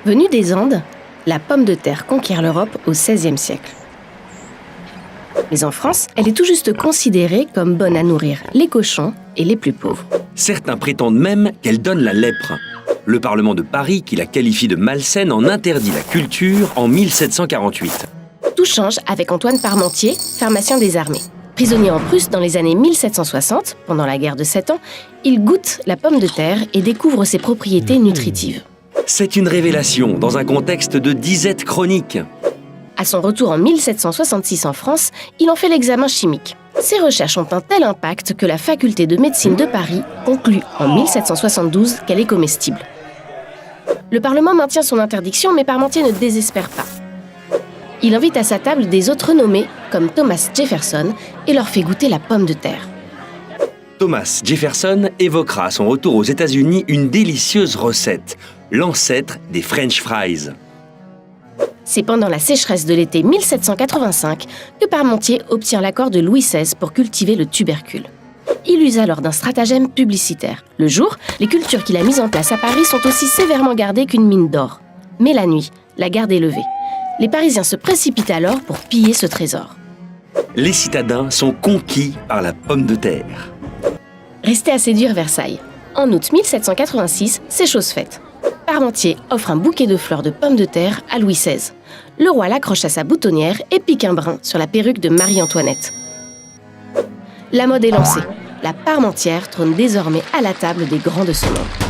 Venue des Andes, la pomme de terre conquiert l'Europe au XVIe siècle. Mais en France, elle est tout juste considérée comme bonne à nourrir les cochons et les plus pauvres. Certains prétendent même qu'elle donne la lèpre. Le Parlement de Paris, qui la qualifie de malsaine, en interdit la culture en 1748. Tout change avec Antoine Parmentier, pharmacien des armées. Prisonnier en Prusse dans les années 1760, pendant la guerre de 7 ans, il goûte la pomme de terre et découvre ses propriétés nutritives. C'est une révélation dans un contexte de disette chronique. À son retour en 1766 en France, il en fait l'examen chimique. Ses recherches ont un tel impact que la faculté de médecine de Paris conclut en 1772 qu'elle est comestible. Le Parlement maintient son interdiction, mais Parmentier ne désespère pas. Il invite à sa table des hôtes renommés, comme Thomas Jefferson, et leur fait goûter la pomme de terre. Thomas Jefferson évoquera à son retour aux États-Unis une délicieuse recette, l'ancêtre des French fries. C'est pendant la sécheresse de l'été 1785 que Parmentier obtient l'accord de Louis XVI pour cultiver le tubercule. Il use alors d'un stratagème publicitaire. Le jour, les cultures qu'il a mises en place à Paris sont aussi sévèrement gardées qu'une mine d'or. Mais la nuit, la garde est levée. Les Parisiens se précipitent alors pour piller ce trésor. Les citadins sont conquis par la pomme de terre. Restait à séduire Versailles. En août 1786, c'est chose faite. Parmentier offre un bouquet de fleurs de pommes de terre à Louis XVI. Le roi l'accroche à sa boutonnière et pique un brin sur la perruque de Marie-Antoinette. La mode est lancée. La Parmentière trône désormais à la table des grands de ce monde.